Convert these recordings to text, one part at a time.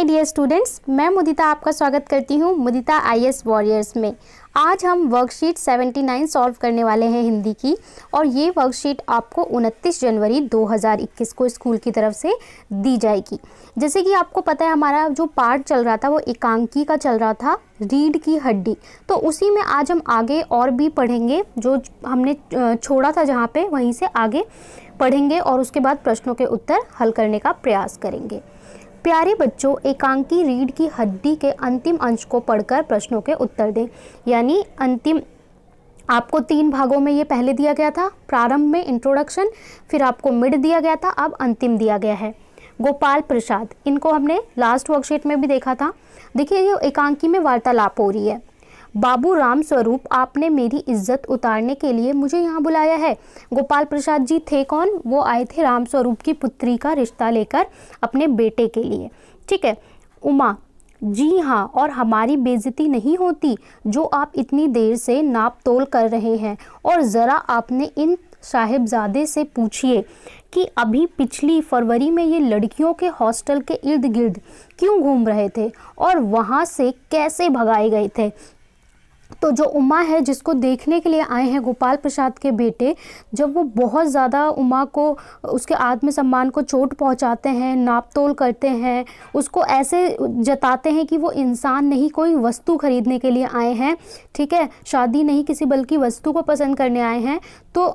Hi dear students, मैं मुदिता आपका स्वागत करती हूँ मुदिता आईएएस वॉरियर्स में। आज हम वर्कशीट 79 सॉल्व करने वाले हैं हिंदी की, और ये वर्कशीट आपको 29 जनवरी 2021 को स्कूल की तरफ से दी जाएगी। जैसे कि आपको पता है, हमारा जो पार्ट चल रहा था वो एकांकी का चल रहा था, रीढ़ की हड्डी। तो उसी में आज हम आगे और भी पढ़ेंगे, जो हमने छोड़ा था जहाँ पे वहीं से आगे पढ़ेंगे, और उसके बाद प्रश्नों के उत्तर हल करने का प्रयास करेंगे। प्यारे बच्चों, एकांकी रीढ़ की हड्डी के अंतिम अंश को पढ़कर प्रश्नों के उत्तर दें। यानी अंतिम आपको 3 भागों में ये पहले दिया गया था, प्रारंभ में इंट्रोडक्शन, फिर आपको मिड दिया गया था, अब अंतिम दिया गया है। गोपाल प्रसाद, इनको हमने लास्ट वर्कशीट में भी देखा था। देखिए, ये एकांकी में वार्तालाप हो रही है। बाबू राम स्वरूप, आपने मेरी इज्जत उतारने के लिए मुझे यहाँ बुलाया है। गोपाल प्रसाद जी थे कौन? वो आए थे राम स्वरूप की पुत्री का रिश्ता लेकर अपने बेटे के लिए। ठीक है। उमा, जी हाँ, और हमारी बेइज्जती नहीं होती जो आप इतनी देर से नाप तोल कर रहे हैं। और ज़रा आपने इन साहिबजादे से पूछिए कि अभी पिछली फरवरी में ये लड़कियों के हॉस्टल के इर्द गिर्द क्यों घूम रहे थे और वहाँ से कैसे भगाए गए थे। तो जो उमा है, जिसको देखने के लिए आए हैं गोपाल प्रसाद के बेटे, जब वो बहुत ज़्यादा उमा को, उसके आत्मसम्मान को चोट पहुंचाते हैं, नापतोल करते हैं, उसको ऐसे जताते हैं कि वो इंसान नहीं, कोई वस्तु खरीदने के लिए आए हैं। ठीक है, शादी नहीं किसी बल्कि वस्तु को पसंद करने आए हैं। तो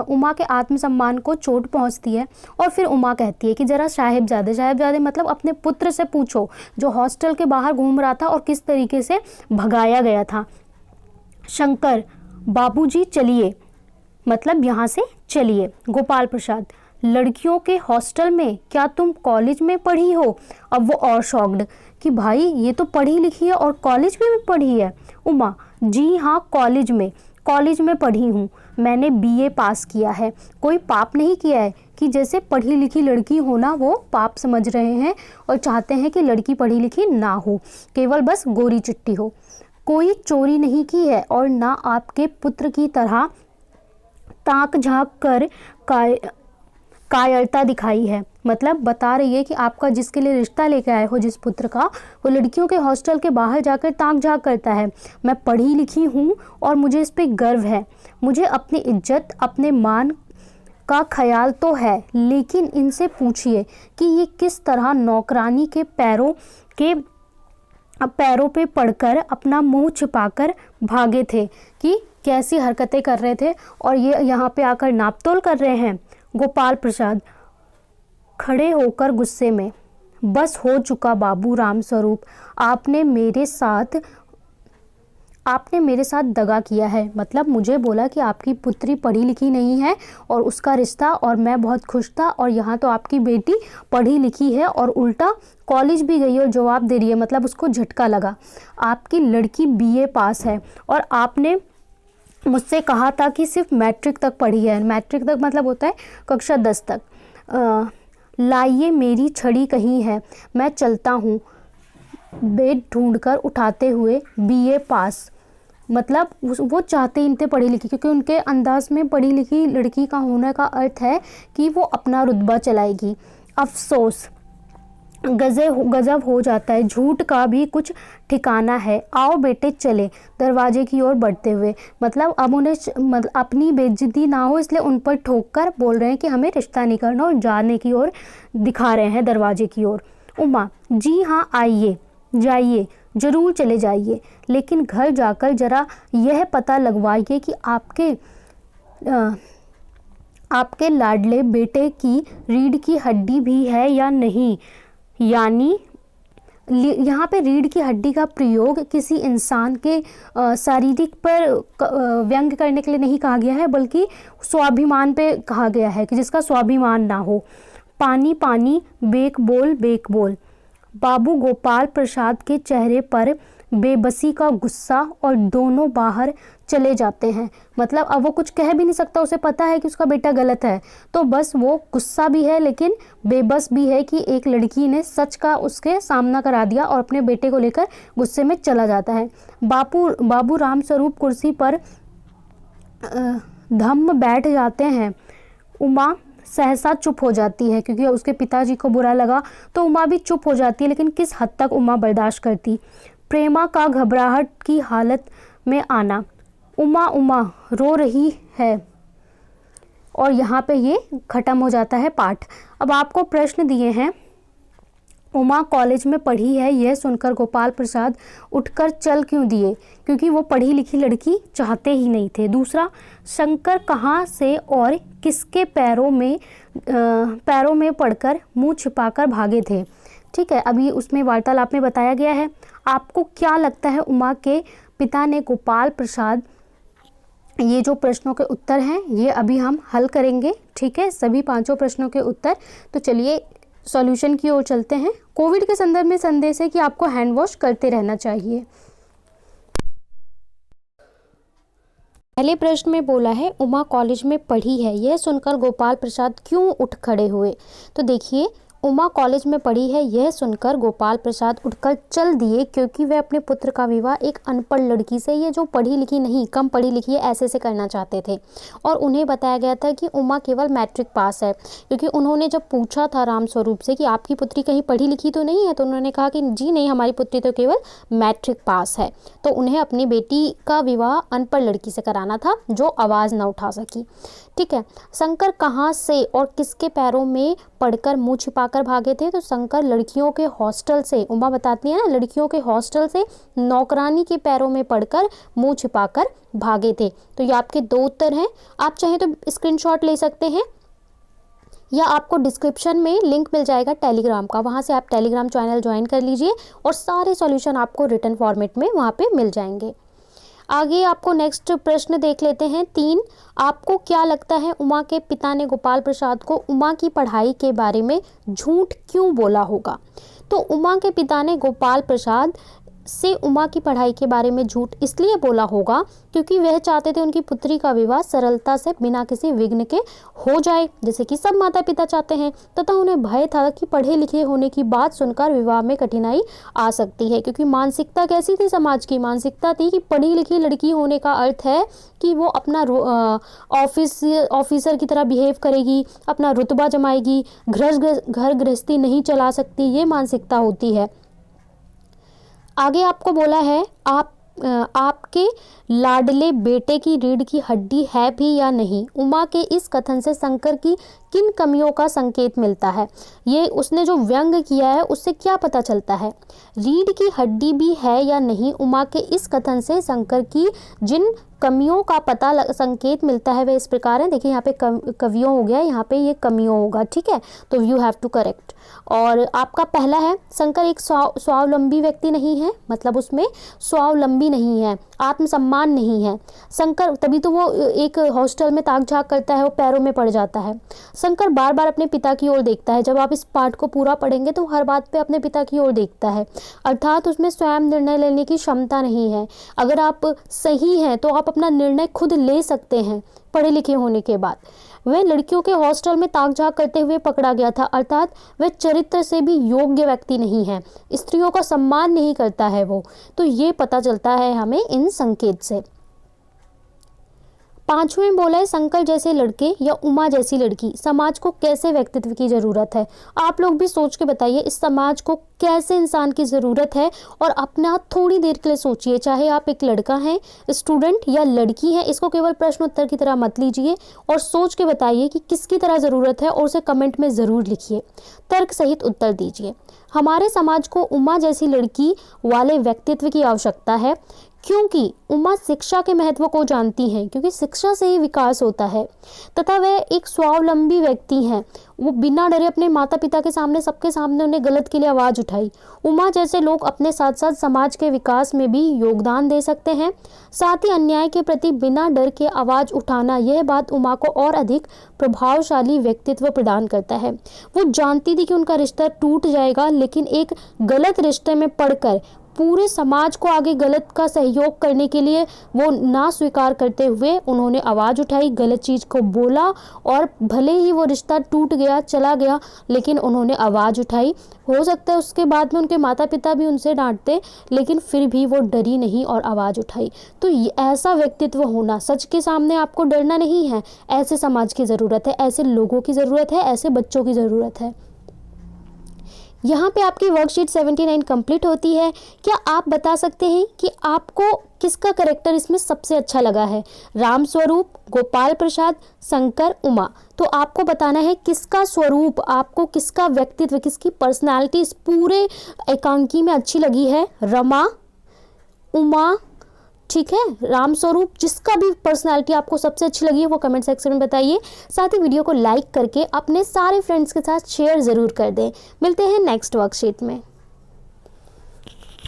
उमा के आत्मसम्मान को चोट पहुंचती है, और फिर उमा कहती है कि ज़रा साहिबजादे मतलब अपने पुत्र से पूछो जो हॉस्टल के बाहर घूम रहा था और किस तरीके से भगाया गया था। शंकर, बाबूजी चलिए, मतलब यहाँ से चलिए। गोपाल प्रसाद, लड़कियों के हॉस्टल में? क्या तुम कॉलेज में पढ़ी हो? अब वो और शॉक्ड कि भाई ये तो पढ़ी लिखी है और कॉलेज में भी पढ़ी है। उमा, जी हाँ, कॉलेज में पढ़ी हूँ। मैंने बीए पास किया है। कोई पाप नहीं किया है कि जैसे पढ़ी लिखी लड़की होना वो पाप समझ रहे हैं और चाहते हैं कि लड़की पढ़ी लिखी ना हो, केवल बस गोरी चिट्टी हो। कोई चोरी नहीं की है और ना आपके पुत्र की तरह ताक झांक कर कायरता दिखाई है। मतलब बता रही है कि आपका जिसके लिए रिश्ता लेके आए हो, जिस पुत्र का, वो लड़कियों के हॉस्टल के बाहर जाकर ताक झांक करता है। मैं पढ़ी लिखी हूँ और मुझे इस पे गर्व है। मुझे अपनी इज्जत, अपने मान का ख्याल तो है, लेकिन इनसे पूछिए कि ये किस तरह नौकरानी के पैरों पे पड़कर अपना मुंह छिपाकर भागे थे, कि कैसी हरकतें कर रहे थे, और ये यहाँ पे आकर नापतोल कर रहे हैं। गोपाल प्रसाद खड़े होकर गुस्से में, बस हो चुका बाबू राम स्वरूप, आपने मेरे साथ दगा किया है। मतलब मुझे बोला कि आपकी पुत्री पढ़ी लिखी नहीं है और उसका रिश्ता, और मैं बहुत खुश था, और यहाँ तो आपकी बेटी पढ़ी लिखी है और उल्टा कॉलेज भी गई और जवाब दे रही है। मतलब उसको झटका लगा। आपकी लड़की बीए पास है और आपने मुझसे कहा था कि सिर्फ मैट्रिक तक पढ़ी है। मैट्रिक तक मतलब होता है कक्षा 10 तक। लाइए मेरी छड़ी कहीं है, मैं चलता हूँ। बेड ढूंढकर उठाते हुए बीए पास। मतलब वो चाहते ही थे पढ़ी लिखी, क्योंकि उनके अंदाज में पढ़ी लिखी लड़की का होने का अर्थ है कि वो अपना रुतबा चलाएगी। अफसोस, गजब हो जाता है, झूठ का भी कुछ ठिकाना है। आओ बेटे चले, दरवाजे की ओर बढ़ते हुए। मतलब अब उन्हें अपनी बेइज्जती ना हो, इसलिए उन पर ठोक कर बोल रहे हैं कि हमें रिश्ता नहीं करना, और जाने की ओर दिखा रहे हैं, दरवाजे की ओर। उमा, जी हाँ, आइए, जाइए, जरूर चले जाइए, लेकिन घर जाकर जरा यह पता लगवाइए कि आपके लाडले बेटे की रीढ़ की हड्डी भी है या नहीं। यानी यहाँ पे रीढ़ की हड्डी का प्रयोग किसी इंसान के शारीरिक पर व्यंग करने के लिए नहीं कहा गया है, बल्कि स्वाभिमान पे कहा गया है, कि जिसका स्वाभिमान ना हो। पानी पानी, बेक बोल। बाबू गोपाल प्रसाद के चेहरे पर बेबसी का गुस्सा, और दोनों बाहर चले जाते हैं। मतलब अब वो कुछ कह भी नहीं सकता, उसे पता है कि उसका बेटा गलत है, तो बस वो गुस्सा भी है लेकिन बेबस भी है कि एक लड़की ने सच का उसके सामना करा दिया, और अपने बेटे को लेकर गुस्से में चला जाता है। बाबू राम स्वरूप कुर्सी पर धम्म बैठ जाते हैं। उमा सहसा चुप हो जाती है क्योंकि उसके पिताजी को बुरा लगा, तो उमा भी चुप हो जाती है, लेकिन किस हद तक उमा बर्दाश्त करती। प्रेमा का घबराहट की हालत में आना, उमा उमा रो रही है, और यहाँ पे ये ख़त्म हो जाता है पाठ। अब आपको प्रश्न दिए हैं, उमा कॉलेज में पढ़ी है, यह सुनकर गोपाल प्रसाद उठकर चल क्यों दिए? क्योंकि वो पढ़ी लिखी लड़की चाहते ही नहीं थे। दूसरा, शंकर कहाँ से और किसके पैरों में पड़कर मुंह छिपाकर भागे थे? ठीक है, अभी उसमें वार्तालाप में बताया गया है। आपको क्या लगता है उमा के पिता ने गोपाल प्रसाद, ये जो प्रश्नों के उत्तर हैं ये अभी हम हल करेंगे। ठीक है, सभी 5 प्रश्नों के उत्तर। तो चलिए सॉल्यूशन की ओर चलते हैं। कोविड के संदर्भ में संदेश है कि आपको हैंड वॉश करते रहना चाहिए। पहले प्रश्न में बोला है उमा कॉलेज में पढ़ी है, यह सुनकर गोपाल प्रसाद क्यों उठ खड़े हुए? तो देखिए, उमा कॉलेज में पढ़ी है, यह सुनकर गोपाल प्रसाद उठकर चल दिए क्योंकि वह अपने पुत्र का विवाह एक अनपढ़ लड़की से, ये जो पढ़ी लिखी नहीं, कम पढ़ी लिखी है, ऐसे से करना चाहते थे। और उन्हें बताया गया था कि उमा केवल मैट्रिक पास है, क्योंकि उन्होंने जब पूछा था रामस्वरूप से कि आपकी पुत्री कहीं पढ़ी लिखी तो नहीं है, तो उन्होंने कहा कि जी नहीं, हमारी पुत्री तो केवल मैट्रिक पास है। तो उन्हें अपनी बेटी का विवाह अनपढ़ लड़की से कराना था जो आवाज़ न उठा सकी। ठीक है, शंकर कहाँ से और किसके पैरों में पढ़कर मुंह छिपाकर भागे थे? तो शंकर लड़कियों के हॉस्टल से, उमा बताती है ना, लड़कियों के हॉस्टल से नौकरानी के पैरों में पढ़कर मुंह छिपाकर भागे थे। तो ये आपके 2 उत्तर हैं। आप चाहें तो स्क्रीनशॉट ले सकते हैं, या आपको डिस्क्रिप्शन में लिंक मिल जाएगा टेलीग्राम का, वहाँ से आप टेलीग्राम चैनल ज्वाइन कर लीजिए और सारे सॉल्यूशन आपको रिटन फॉर्मेट में वहाँ पे मिल जाएंगे। आगे आपको नेक्स्ट प्रश्न देख लेते हैं 3। आपको क्या लगता है उमा के पिता ने गोपाल प्रसाद को उमा की पढ़ाई के बारे में झूठ क्यों बोला होगा? तो उमा के पिता ने गोपाल प्रसाद से उमा की पढ़ाई के बारे में झूठ इसलिए बोला होगा क्योंकि वह चाहते थे उनकी पुत्री का विवाह सरलता से बिना किसी विघ्न के हो जाए, जैसे कि सब माता पिता चाहते हैं, तथा उन्हें भय था कि पढ़े लिखे होने की बात सुनकर विवाह में कठिनाई आ सकती है। क्योंकि मानसिकता कैसी थी, समाज की मानसिकता थी कि पढ़ी लिखी लड़की होने का अर्थ है कि वो अपना ऑफिसर की तरह बिहेव करेगी, अपना रुतबा जमाएगी, घर गृहस्थी नहीं चला सकती, ये मानसिकता होती है। आगे आपको बोला है आपके लाडले बेटे की रीढ़ की हड्डी है भी या नहीं? उमा के इस कथन से शंकर की किन कमियों का संकेत मिलता है? ये उसने जो व्यंग किया है उससे क्या पता चलता है? रीढ़ की हड्डी भी है या नहीं? उमा के इस कथन से शंकर की जिन कमियों का संकेत मिलता है वे इस प्रकार है। देखिए यहाँ पे कवियों हो गया, यहाँ पे ये कमियों होगा। ठीक है, तो यू हैव टू करेक्ट। और आपका पहला है, शंकर एक स्वावलंबी व्यक्ति नहीं है, मतलब उसमें स्वावलंबी नहीं है, आत्मसम्मान नहीं है शंकर, तभी तो वो एक हॉस्टल में ताक झाक करता है, वो पैरों में पड़ जाता है। शंकर बार बार अपने पिता की ओर देखता है, जब आप इस पाठ को पूरा पढ़ेंगे तो हर बात पे अपने पिता की ओर देखता है, अर्थात उसमें स्वयं निर्णय लेने की क्षमता नहीं है। अगर आप सही हैं तो आप अपना निर्णय खुद ले सकते हैं पढ़े लिखे होने के बाद। वह लड़कियों के हॉस्टल में ताक झाक करते हुए पकड़ा गया था, अर्थात वह चरित्र से भी योग्य व्यक्ति नहीं है, स्त्रियों का सम्मान नहीं करता है वो। तो ये पता चलता है हमें इन संकेत से। 5वें बोला है, शंकर जैसे लड़के या उमा जैसी लड़की समाज को कैसे व्यक्तित्व की ज़रूरत है? आप लोग भी सोच के बताइए, इस समाज को कैसे इंसान की ज़रूरत है? और अपना थोड़ी देर के लिए सोचिए, चाहे आप एक लड़का हैं, स्टूडेंट, या लड़की हैं, इसको केवल प्रश्न उत्तर की तरह मत लीजिए और सोच के बताइए कि किसकी तरह ज़रूरत है, और उसे कमेंट में ज़रूर लिखिए, तर्क सहित उत्तर दीजिए। हमारे समाज को उमा जैसी लड़की वाले व्यक्तित्व की आवश्यकता है क्योंकि उमा शिक्षा के महत्व को जानती हैं, क्योंकि शिक्षा से ही विकास होता है, तथा वह एक स्वावलंबी व्यक्ति हैं। वो बिना डरे अपने माता पिता के सामने, सबके सामने उन्हें गलत के लिए आवाज़ उठाई। उमा जैसे लोग अपने साथ साथ समाज के विकास में भी योगदान दे सकते हैं। साथ ही अन्याय के प्रति बिना डर के आवाज़ उठाना, यह बात उमा को और अधिक प्रभावशाली व्यक्तित्व प्रदान करता है। वो जानती थी कि उनका रिश्ता टूट जाएगा, लेकिन एक गलत रिश्ते में पड़कर पूरे समाज को आगे गलत का सहयोग करने के लिए वो ना स्वीकार करते हुए उन्होंने आवाज़ उठाई, गलत चीज़ को बोला, और भले ही वो रिश्ता टूट गया, चला गया, लेकिन उन्होंने आवाज़ उठाई। हो सकता है उसके बाद में उनके माता पिता भी उनसे डांटते, लेकिन फिर भी वो डरी नहीं और आवाज़ उठाई। तो ऐसा व्यक्तित्व होना, सच के सामने आपको डरना नहीं है। ऐसे समाज की ज़रूरत है, ऐसे लोगों की ज़रूरत है, ऐसे बच्चों की ज़रूरत है। यहाँ पे आपकी वर्कशीट 79 कंप्लीट होती है। क्या आप बता सकते हैं कि आपको किसका करेक्टर इसमें सबसे अच्छा लगा है? राम स्वरूप, गोपाल प्रसाद, शंकर, उमा। तो आपको बताना है किसका स्वरूप, आपको किसका व्यक्तित्व, किसकी पर्सनालिटी इस पूरे एकांकी में अच्छी लगी है? रमा, उमा, ठीक है, राम स्वरूप, जिसका भी पर्सनालिटी आपको सबसे अच्छी लगी है वो कमेंट सेक्शन में बताइए। साथ ही वीडियो को लाइक करके अपने सारे फ्रेंड्स के साथ शेयर ज़रूर कर दें। मिलते हैं नेक्स्ट वर्कशीट में।